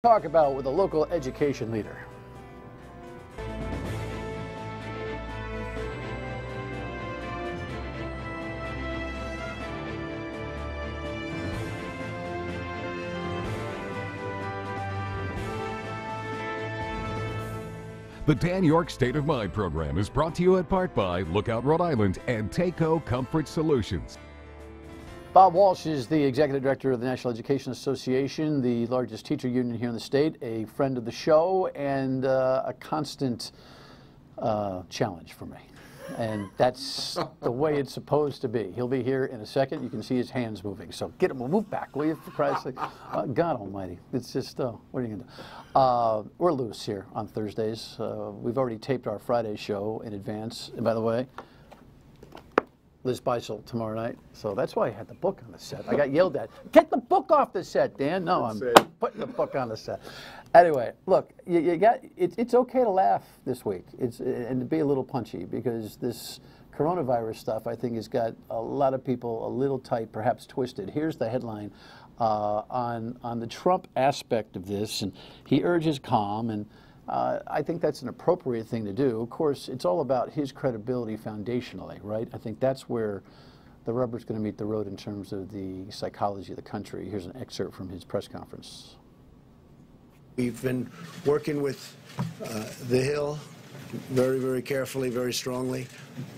Talk about with a local education leader. The Dan York State of Mind program is brought to you in part by Lookout Rhode Island and Takeo Comfort Solutions. Bob Walsh is the executive director of the National Education Association, the largest teacher union here in the state, a friend of the show, and a constant challenge for me. And that's the way it's supposed to be. He'll be here in a second. You can see his hands moving. So get him, move back, will you, for Christ's sake? God almighty. It's just, what are you going to do? We're loose here on Thursdays. We've already taped our Friday show in advance. And by the way, Liz Beisel tomorrow night. So that's why I had the book on the set. I got yelled at. Get the book off the set, Dan. No, I'm putting the book on the set. Anyway, look, it's okay to laugh this week and to be a little punchy, because this coronavirus stuff, I think, has got a lot of people a little tight, perhaps twisted. Here's the headline on the Trump aspect of this, and he urges calm, and I think that's an appropriate thing to do. Of course, it's all about his credibility foundationally, right? I think that's where the rubber's going to meet the road in terms of the psychology of the country. Here's an excerpt from his press conference. We've been working with the Hill very, very carefully, very strongly,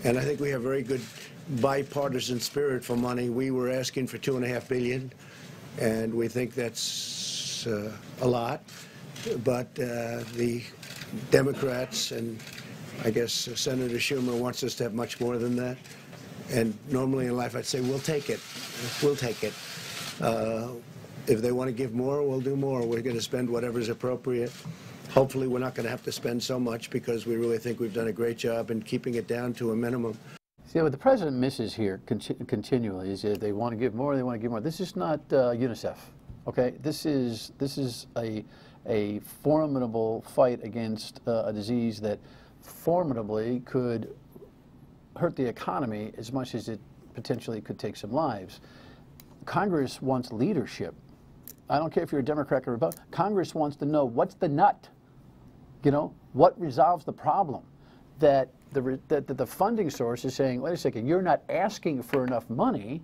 and I think we have very good bipartisan spirit for money. We were asking for $2.5 billion, and we think that's a lot. But the Democrats, and I guess Senator Schumer, wants us to have much more than that. And normally in life I'd say, we'll take it. We'll take it. If they want to give more, we'll do more. We're going to spend whatever's appropriate. Hopefully we're not going to have to spend so much, because we really think we've done a great job in keeping it down to a minimum. See, what the president misses here continually is if they want to give more, they want to give more. This is not UNICEF, okay? This is a formidable fight against a disease that formidably could hurt the economy as much as it potentially could take some lives. Congress wants leadership. I don't care if you're a Democrat or Republican. Congress wants to know what's the nut, you know, what resolves the problem. That the funding source is saying, wait a second, you're not asking for enough money,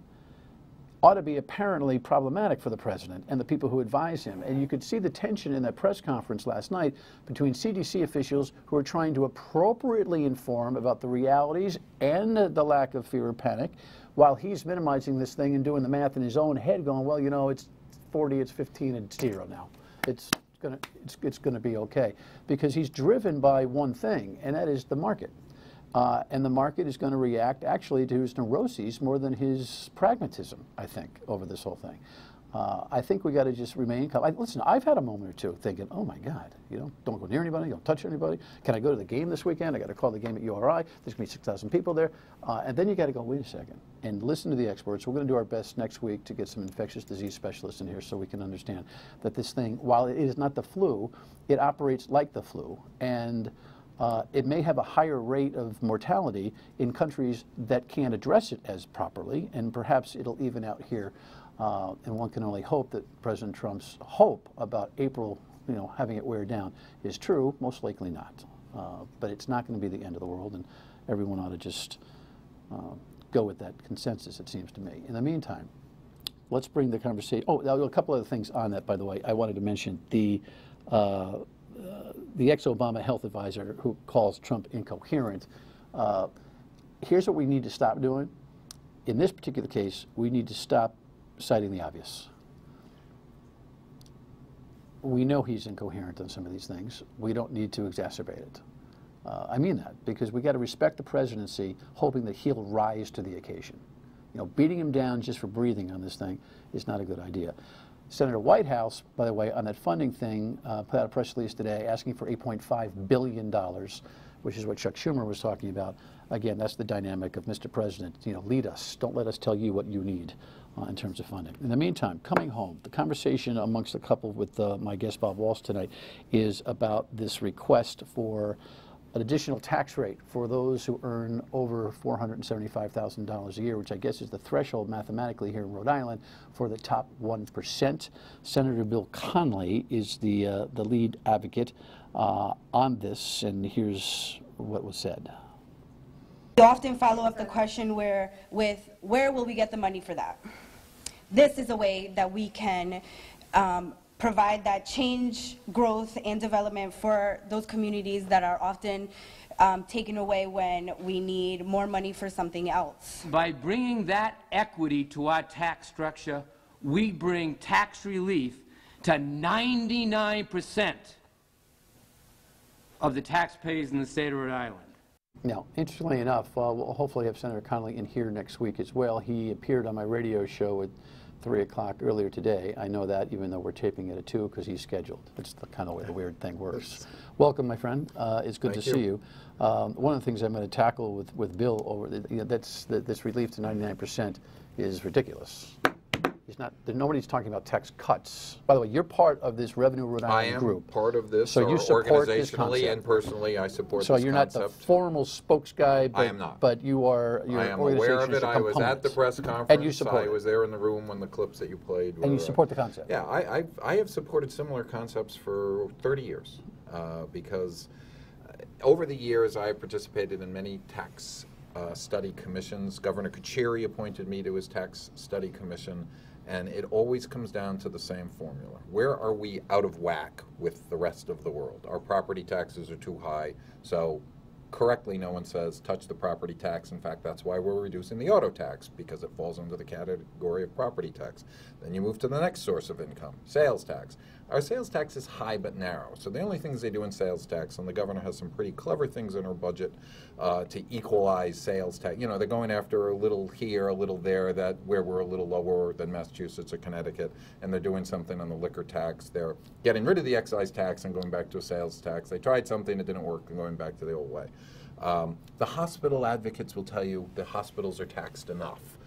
ought to be apparently problematic for the president and the people who advise him. And you could see the tension in that press conference last night between CDC officials who are trying to appropriately inform about the realities and the lack of fear or panic, while he's minimizing this thing and doing the math in his own head, going, well, you know, it's 40, it's 15, and it's 0 now. It's gonna be okay, because he's driven by one thing, and that is the market. And the market is going to react actually to his neuroses more than his pragmatism, I think, over this whole thing. I think we got to just remain calm. Listen, I've had a moment or two thinking, oh my God, you know, don't go near anybody, don't touch anybody. Can I go to the game this weekend? I got to call the game at URI. There's going to be 6,000 people there. And then you got to go, wait a second, and listen to the experts. We're going to do our best next week to get some infectious disease specialists in here so we can understand that this thing, while it is not the flu, it operates like the flu. And it may have a higher rate of mortality in countries that can't address it as properly, and perhaps it'll even out here. And one can only hope that President Trump's hope about April, you know, having it wear down is true. Most likely not. But it's not going to be the end of the world, and everyone ought to just go with that consensus, it seems to me. In the meantime, let's bring the conversation. Oh, a couple other things on that, by the way. I wanted to mention the ex-Obama health advisor who calls Trump incoherent. Here's what we need to stop doing. In this particular case, we need to stop citing the obvious. We know he's incoherent on some of these things. We don't need to exacerbate it. I mean that, because we got to respect the presidency, hoping that he'll rise to the occasion. You know, beating him down just for breathing on this thing is not a good idea. Senator Whitehouse, by the way, on that funding thing, put out a press release today asking for $8.5 billion, which is what Chuck Schumer was talking about. Again, that's the dynamic of Mr. President. You know, lead us. Don't let us tell you what you need in terms of funding. In the meantime, coming home, the conversation amongst the couple with my guest Bob Walsh tonight is about this request for an additional tax rate for those who earn over $475,000 a year, which I guess is the threshold mathematically here in Rhode Island for the top 1%. Senator Bill Connolly is the lead advocate on this, and here's what was said. We often follow up the question where will we get the money for that? This is a way that we can provide that change, growth, and development for those communities that are often taken away when we need more money for something else. By bringing that equity to our tax structure, we bring tax relief to 99% of the taxpayers in the state of Rhode Island. Now, interestingly enough, we'll hopefully have Senator Connolly in here next week as well. He appeared on my radio show at 3 o'clock earlier today. I know that, even though we're taping it at 2 because he's scheduled. It's the kind of way the weird thing works. Welcome, my friend. It's good to see you. One of the things I'm going to tackle with Bill over this relief to 99% is ridiculous. He's not. Nobody's talking about tax cuts. By the way, you're part of this Revenue Rhode Island group. I am part of this. So you support this concept. Organizationally and personally, I support this concept. So you're not the formal spokes guy, but, I am not. But you are. Your I am aware of it. I was at the press conference. And you support I was there in the room when the clips that you played were. And you support the concept. Yeah, I have supported similar concepts for 30 years because over the years I participated in many tax study commissions. Governor Kucheri appointed me to his tax study commission. And it always comes down to the same formula. Where are we out of whack with the rest of the world? Our property taxes are too high, so correctly no one says touch the property tax. In fact, that's why we're reducing the auto tax, because it falls under the category of property tax. Then you move to the next source of income, sales tax. Our sales tax is high but narrow, so the only things they do in sales tax, and the governor has some pretty clever things in her budget to equalize sales tax. You know, they're going after a little here, a little there, that where we're a little lower than Massachusetts or Connecticut, and they're doing something on the liquor tax. They're getting rid of the excise tax and going back to a sales tax. They tried something that didn't work and going back to the old way. The hospital advocates will tell you the hospitals are taxed enough.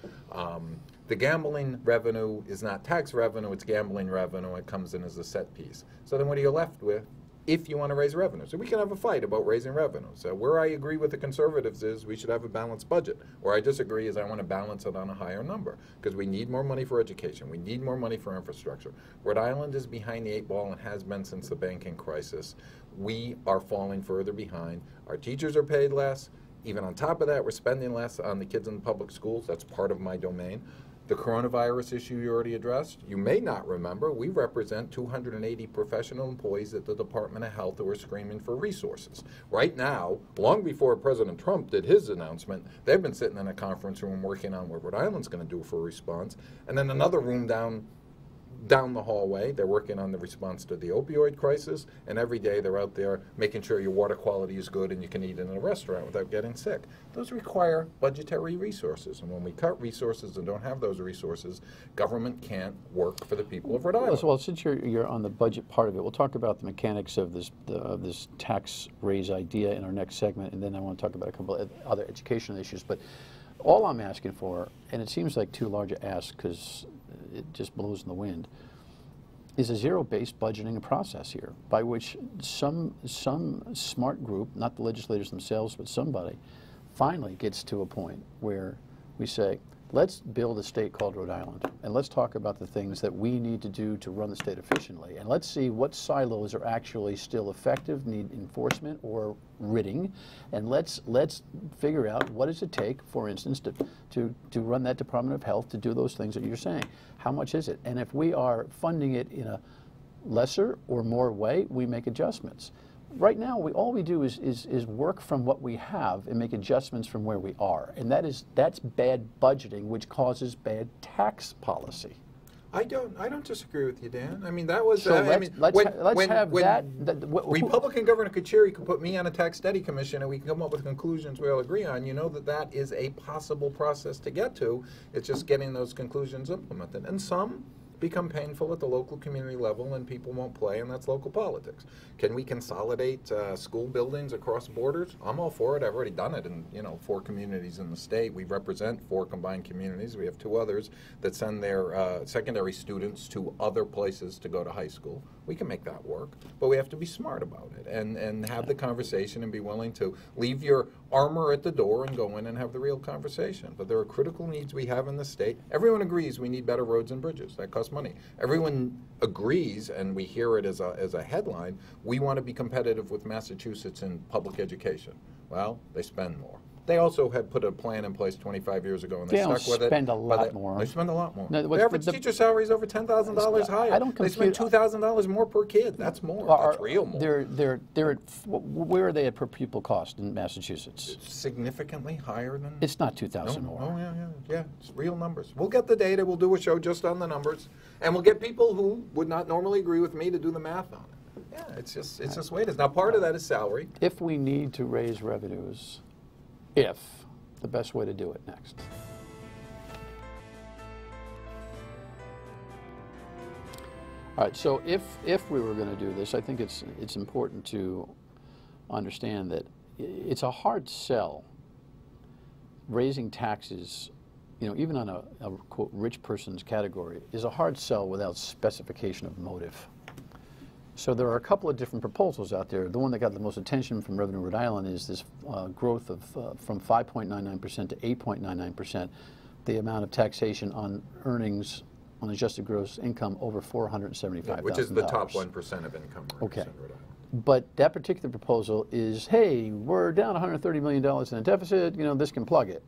The gambling revenue is not tax revenue, it's gambling revenue. It comes in as a set piece. So then what are you left with if you want to raise revenue? So we can have a fight about raising revenue. So where I agree with the conservatives is we should have a balanced budget. Where I disagree is I want to balance it on a higher number because we need more money for education. We need more money for infrastructure. Rhode Island is behind the 8 ball and has been since the banking crisis. We are falling further behind. Our teachers are paid less. Even on top of that, we're spending less on the kids in the public schools. That's part of my domain. The coronavirus issue you already addressed. You may not remember, we represent 280 professional employees at the Department of Health who are screaming for resources. Right now, long before President Trump did his announcement, they've been sitting in a conference room working on what Rhode Island's going to do for a response. And then another room down the hallway, they're working on the response to the opioid crisis, and every day they're out there making sure your water quality is good and you can eat in a restaurant without getting sick. Those require budgetary resources, and when we cut resources and don't have those resources, government can't work for the people of Rhode Island. Well, since you're on the budget part of it, we'll talk about the mechanics of this tax raise idea in our next segment, and then I want to talk about a couple of other educational issues. But all I'm asking for, and it seems like too large a ask because it just blows in the wind, is a zero-based budgeting process here by which some smart group, not the legislators themselves, but somebody, finally gets to a point where we say, let's build a state called Rhode Island, and let's talk about the things that we need to do to run the state efficiently, and let's see what silos are actually still effective, need enforcement or ridding, and let's figure out what does it take, for instance, to run that Department of Health, to do those things that you're saying. How much is it? And if we are funding it in a lesser or more way, we make adjustments. Right now, all we do is work from what we have and make adjustments from where we are, and that's bad budgeting, which causes bad tax policy. I don't disagree with you, Dan. I mean, that was. So Republican Governor Kucheri could put me on a tax study commission, and we can come up with conclusions we all agree on. You know that is a possible process to get to. It's just getting those conclusions implemented, and some become painful at the local community level, and people won't play, and that's local politics. Can we consolidate school buildings across borders? I'm all for it. I've already done it in 4 communities in the state. We represent 4 combined communities. We have 2 others that send their secondary students to other places to go to high school. We can make that work, but we have to be smart about it and have the conversation and be willing to leave your armor at the door and go in and have the real conversation. But there are critical needs we have in the state. Everyone agrees we need better roads and bridges. That costs money. Everyone agrees, and we hear it as a headline, we want to be competitive with Massachusetts in public education. Well, they spend more. They also had put a plan in place 25 years ago, and they stuck with it. They spend a lot more. They spend a lot more. No, the average teacher salary is over $10,000 higher. I don't They spend $2,000 more per kid. That's more. That's real more. Where are they at per pupil cost in Massachusetts? It's significantly higher than. It's not 2,000 more. Oh yeah. It's real numbers. We'll get the data. We'll do a show just on the numbers, and we'll get people who would not normally agree with me to do the math on it. Yeah, it's just the way it is. Now, part of that is salary. If we need to raise revenues, the best way to do it next. All right, so if we were going to do this, I think it's important to understand that it's a hard sell. Raising taxes, even on a quote rich person's category, is a hard sell without specification of motive. So there are a couple of different proposals out there. The one that got the most attention from Revenue Rhode Island is this growth of from 5.99% to 8.99%, the amount of taxation on earnings on adjusted gross income over $475,000. Which is the top 1% of income earners okay. in Rhode Island. But that particular proposal is, hey, we're down $130 million in a deficit, this can plug it.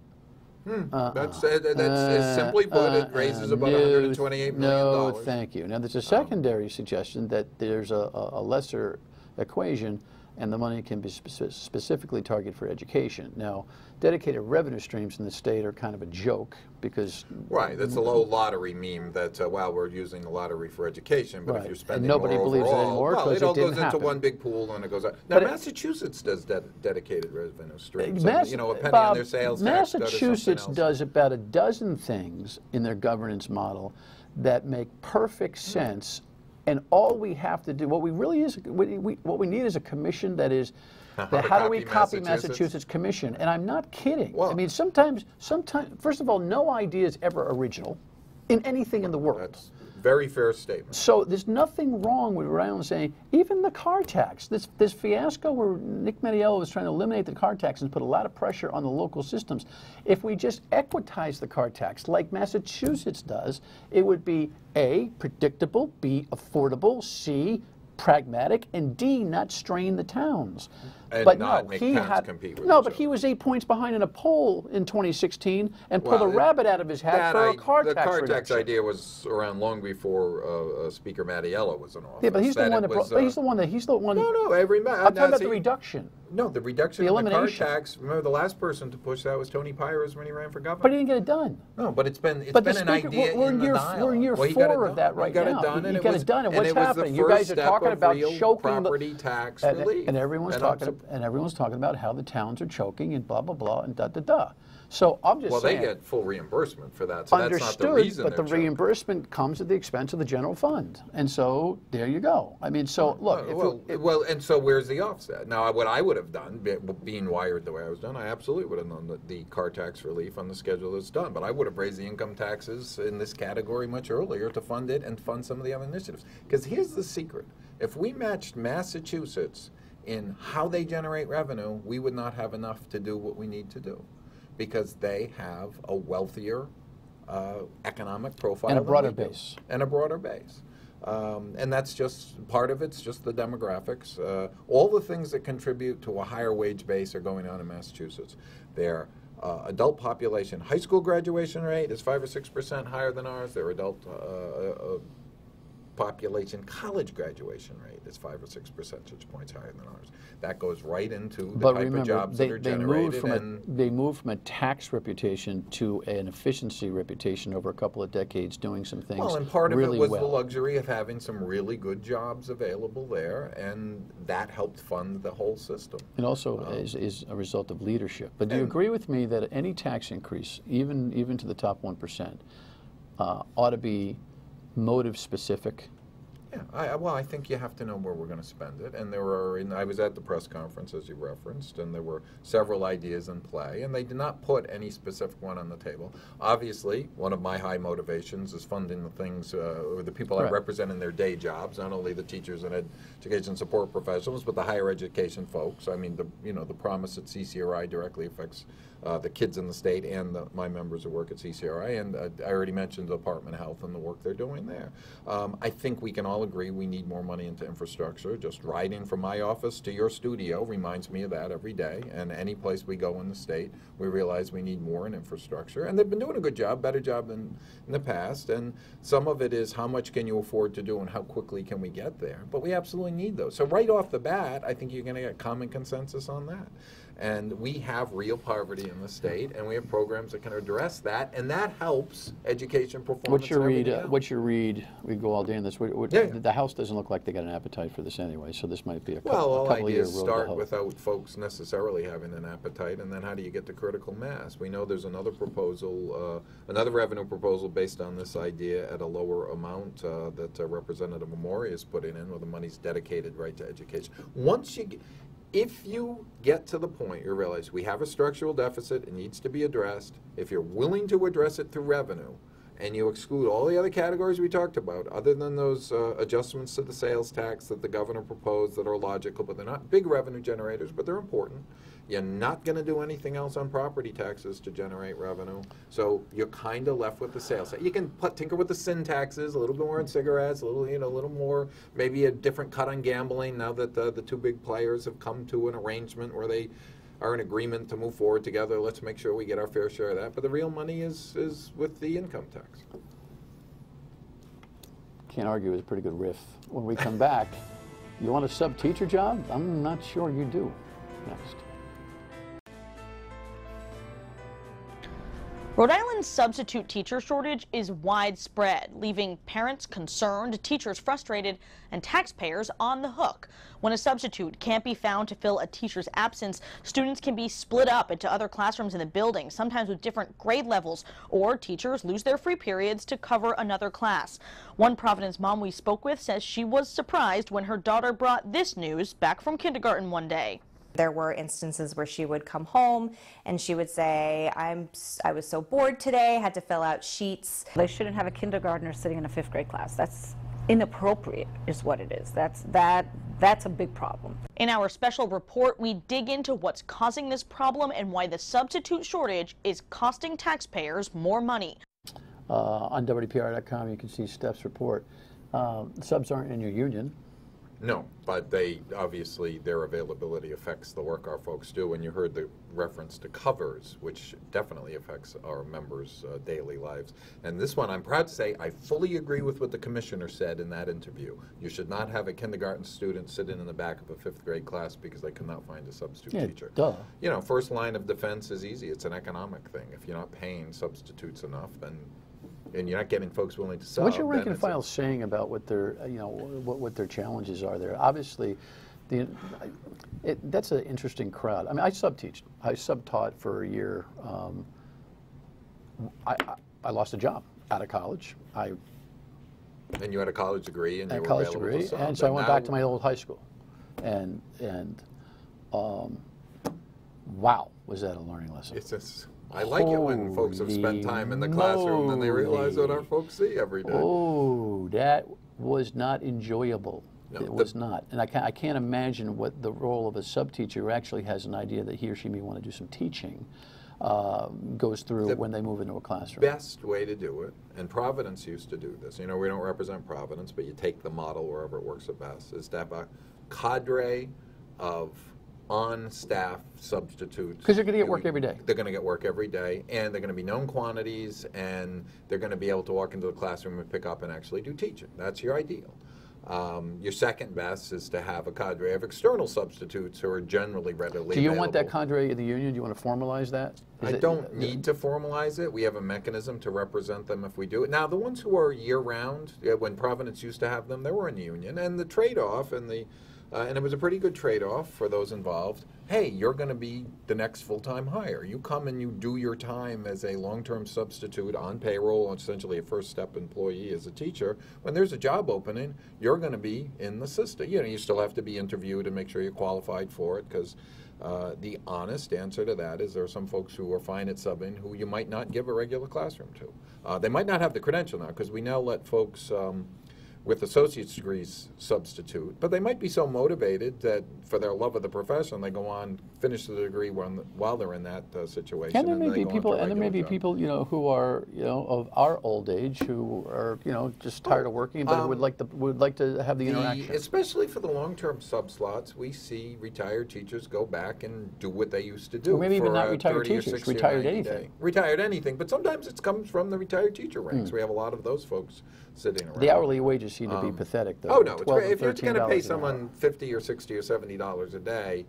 That's simply put, it raises about $128 million. No, thank you. Now, there's a secondary suggestion that there's a lesser equation, and the money can be specifically targeted for education. Now, dedicated revenue streams in the state are kind of a joke because... Right, that's a low lottery meme that, we're using the lottery for education, but if you're spending more nobody believes it anymore well, it all goes into happen. one big pool and it goes out. Now, Massachusetts does dedicated revenue streams. A penny on their sales tax. Massachusetts does about a dozen things in their governance model that make perfect sense. And all we have to do, what we need is a commission that is, how do we copy Massachusetts commission? And I'm not kidding. Well, I mean, sometimes, first of all, no idea is ever original in anything in the world. That's a very fair statement. So there's nothing wrong with Rhode Island saying, even the car tax, this fiasco where Nick Mattiello was trying to eliminate the car tax and put a lot of pressure on the local systems. If we just equitize the car tax like Massachusetts does, it would be A, predictable, B, affordable, C, pragmatic, and D, not strain the towns. And but not no, make he towns compete with no, each but other. he was 8 points behind in a poll in 2016 and pulled a rabbit out of his hat for a car tax The car reduction. tax idea was around long before Speaker Mattiello was in office. Yeah, but he's the one he's the one. No, I'm talking about the reduction. No, the reduction The in the car elimination. tax. Remember, the last person to push that was Tony Pires when he ran for governor. But he didn't get it done. No, but it's been But the an Speaker, idea we're in the year, dialogue. we're in year Well, he got it 4 of done. that right He got now. it done, He and got it done, and what's it was happening? the You guys first are step talking of about real choking property tax relief. and everyone's talking about how the towns are choking and blah blah blah and da da da. So I'm just saying. Well, they get full reimbursement for that, so that's not the Understood, reason but the they're choking. reimbursement comes at the expense of the general fund, and so there you go. I mean, so look. And so where's the offset? Now, what I would have done, being wired the way I was done, I absolutely would have done the car tax relief on the schedule that's done. But I would have raised the income taxes in this category much earlier to fund it and fund some of the other initiatives. Because here's the secret: if we matched Massachusetts in how they generate revenue, we would not have enough to do what we need to do, because they have a wealthier economic profile And a broader than we do. base. And a broader base. And that's just, part of it's just the demographics. All the things that contribute to a higher wage base are going on in Massachusetts. Their adult population, high school graduation rate is 5 or 6% higher than ours. Their adult population college graduation rate is 5 or 6 percentage points higher than ours. That goes right into the type of jobs that are generated. They moved from a tax reputation to an efficiency reputation over a couple of decades, doing some things Well, and part of really it was well. the luxury of having some really good jobs available there, and that helped fund the whole system. It also is a result of leadership. But do you agree with me that any tax increase, even to the top 1%, ought to be motive specific? Yeah, well, I think you have to know where we're going to spend it. And there are, I was at the press conference, as you referenced, and there were several ideas in play, and they did not put any specific one on the table. Obviously, one of my high motivations is funding the things, or the people I represent in their day jobs, not only the teachers and education support professionals, but the higher education folks. I mean, the promise at CCRI directly affects the kids in the state and my members who work at CCRI, and I already mentioned the Department of Health and the work they're doing there. I think we can all agree we need more money into infrastructure. Just riding from my office to your studio reminds me of that every day, and any place we go in the state, we realize we need more in infrastructure. And they've been doing a good job, better job than in the past, and some of it is how much can you afford to do and how quickly can we get there. But we absolutely need those. So right off the bat, I think you're going to get common consensus on that. And we have real poverty in the state, and we have programs that can address that, and that helps education performance. What's your read? We go all day on this. The House doesn't look like they got an appetite for this anyway, so this might be a couple of years road to hoe. Start without folks necessarily having an appetite, and then how do you get to critical mass? We know there's another proposal, another revenue proposal based on this idea at a lower amount that Representative Amori is putting in, where the money's dedicated right to education. If you get to the point you realize we have a structural deficit, it needs to be addressed, if you're willing to address it through revenue, and you exclude all the other categories we talked about, other than those adjustments to the sales tax that the governor proposed that are logical, but they're not big revenue generators, but they're important. You're not going to do anything else on property taxes to generate revenue, so you're kind of left with the sales tax. You can tinker with the sin taxes, a little bit more on cigarettes, a little more, maybe a different cut on gambling now that the two big players have come to an arrangement where they are in agreement to move forward together. Let's make sure we get our fair share of that. But the real money is with the income tax. Can't argue, it's a pretty good riff. When we come back, you want a sub-teacher job? I'm not sure you do. Next. Rhode Island's substitute teacher shortage is widespread, leaving parents concerned, teachers frustrated, and taxpayers on the hook. When a substitute can't be found to fill a teacher's absence, students can be split up into other classrooms in the building, sometimes with different grade levels, or teachers lose their free periods to cover another class. One Providence mom we spoke with says she was surprised when her daughter brought this news back from kindergarten one day. There were instances where she would come home and she would say, I was so bored today, I had to fill out sheets. They shouldn't have a kindergartner sitting in a 5th grade class. That's inappropriate is what it is. That's a big problem. In our special report, we dig into what's causing this problem and why the substitute shortage is costing taxpayers more money. On WPR.com, you can see Steph's report. Subs aren't in your union. No, but obviously their availability affects the work our folks do, and you heard the reference to covers, which definitely affects our members' daily lives. And this one, I'm proud to say, I fully agree with what the commissioner said in that interview. You should not have a kindergarten student sitting in the back of a 5th grade class because they could not find a substitute teacher. Duh. You know, first line of defense is easy. It's an economic thing. If you're not paying substitutes enough, then and you're not getting folks willing to sub. What's your rank and file saying about what their, what their challenges are there? Obviously, that's an interesting crowd. I mean, I sub-taught for a year. I lost a job out of college. And you had a college degree, and you were college available degree, to sub. and so I went back to my old high school, and wow, was that a learning lesson? I like it when folks have spent time in the classroom and they realize what our folks see every day. Oh, that was not enjoyable. No, it was not. And I can't imagine what the role of a sub-teacher who actually has an idea that he or she may want to do some teaching goes through when they move into a classroom. The best way to do it, and Providence used to do this, we don't represent Providence, but you take the model wherever it works the best, is to have a cadre of on-staff substitutes. Because they're going to get work every day. They're going to get work every day, and they're going to be known quantities, and they're going to be able to walk into the classroom and pick up and actually do teaching. That's your ideal. Your second best is to have a cadre of external substitutes who are generally readily available. Do you want that cadre of the union? Do you want to formalize that? I don't need to formalize it. We have a mechanism to represent them if we do it. Now, the ones who are year-round, when Providence used to have them, they were in the union, and the trade-off and the And it was a pretty good trade-off for those involved. Hey, you're going to be the next full-time hire. You come and you do your time as a long-term substitute on payroll, essentially a first-step employee as a teacher. When there's a job opening, you're going to be in the system. You know, you still have to be interviewed and make sure you're qualified for it, because the honest answer to that is there are some folks who are fine at subbing who you might not give a regular classroom to. They might not have the credential now, because we now let folks with associate's degrees substitute, but they might be so motivated that for their love of the profession, they go on, finish the degree while they're in that situation. And there may be people, you know, who are, you know, of our old age who are, you know, just tired of working, but would like to have the interaction. Especially for the long-term sub-slots, we see retired teachers go back and do what they used to do. Or maybe even not retired 30 or teachers, 60 or retired 90 anything. day. Retired anything, but sometimes it comes from the retired teacher ranks. We have a lot of those folks sitting around. The hourly wages seem to be pathetic, though. Oh no, it's great. $12 If you're going to $13 pay an someone $50 or $60 or $70 a day,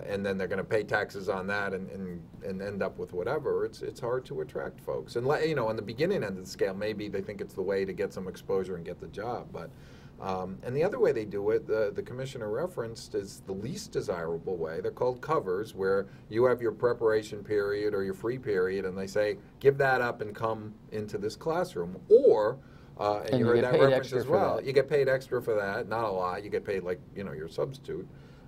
and then they're going to pay taxes on that and end up with whatever, it's hard to attract folks. And you know, on the beginning end of the scale, maybe they think it's the way to get some exposure and get the job, but. And the other way they do it, the commissioner referenced, is the least desirable way. They're called covers, where you have your preparation period or your free period, and they say, give that up and come into this classroom. Or, and you heard that reference as well, you get paid extra for that, not a lot. You get paid like, you know, your substitute.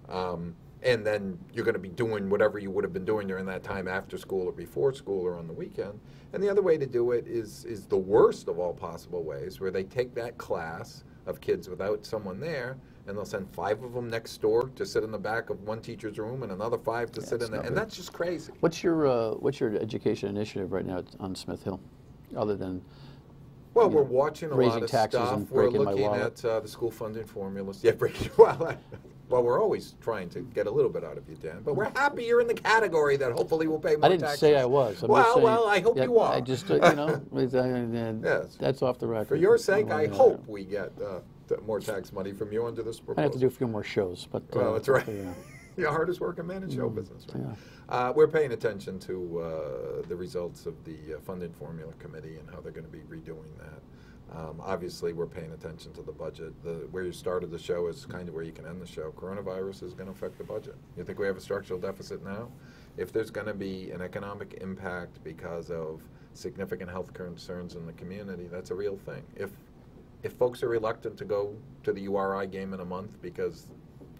And then you're going to be doing whatever you would have been doing during that time after school or before school or on the weekend. And the other way to do it is the worst of all possible ways, where they take that class of kids without someone there, and they'll send 5 of them next door to sit in the back of one teacher's room and another 5 to sit in there, and that's just crazy. What's your education initiative right now on Smith Hill, other than well, we're watching a lot of stuff. We're looking at the school funding formulas. Yeah, well, we're always trying to get a little bit out of you, Dan, but we're happy you're in the category that hopefully will pay more taxes. I didn't say I was. I'm well, just saying, well, I hope you are. I just, you know, yes. That's off the record. For your sake, I hope we get more tax money from you under this proposal. I have to do a few more shows, but well, that's right. Your hardest working man in show business, right? Yeah. We're paying attention to the results of the funding formula committee and how they're going to be redoing that. Obviously, we're paying attention to the budget. Where you started the show is kind of where you can end the show. Coronavirus is going to affect the budget. You think we have a structural deficit now? If there's going to be an economic impact because of significant health concerns in the community, that's a real thing. If folks are reluctant to go to the URI game in a month because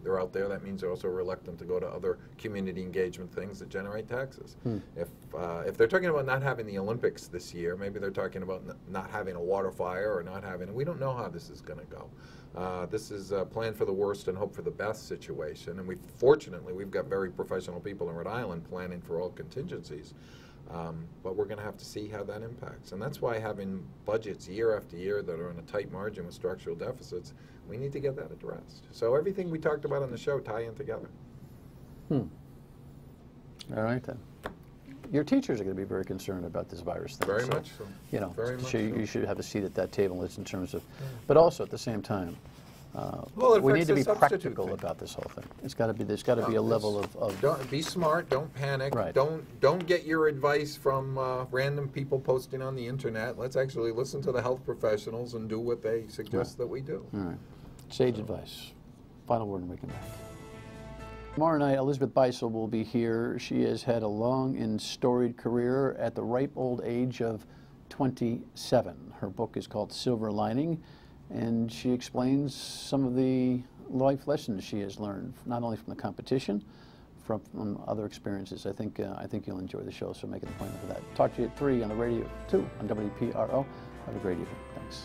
they're out there, that means they're also reluctant to go to other community engagement things that generate taxes. If they're talking about not having the Olympics this year, maybe they're talking about not having a water fire or not having, we don't know how this is going to go. This is a plan for the worst and hope for the best situation, and fortunately we've got very professional people in Rhode Island planning for all contingencies. But we're going to have to see how that impacts. And that's why having budgets year after year that are on a tight margin with structural deficits, we need to get that addressed. So everything we talked about on the show tie in together. All right, then. Your teachers are going to be very concerned about this virus thing. Very much so. You know, very much you should have a seat at that table in terms of, but also at the same time, well, we need to be practical about this whole thing. It's got to be. There's got to be a level of. Don't be smart. Don't panic. Right. Don't get your advice from random people posting on the internet. Let's actually listen to the health professionals and do what they suggest that we do. All right. Sage advice. Final word, and we can back. Tomorrow night, Elizabeth DYSOM will be here. She has had a long and storied career at the ripe old age of 27. Her book is called Silver Lining, and she explains some of the life lessons she has learned, not only from the competition, from other experiences. I think you'll enjoy the show, so make an appointment for that. Talk to you at 3 on the radio, 2 on WPRO. Have a great evening. Thanks.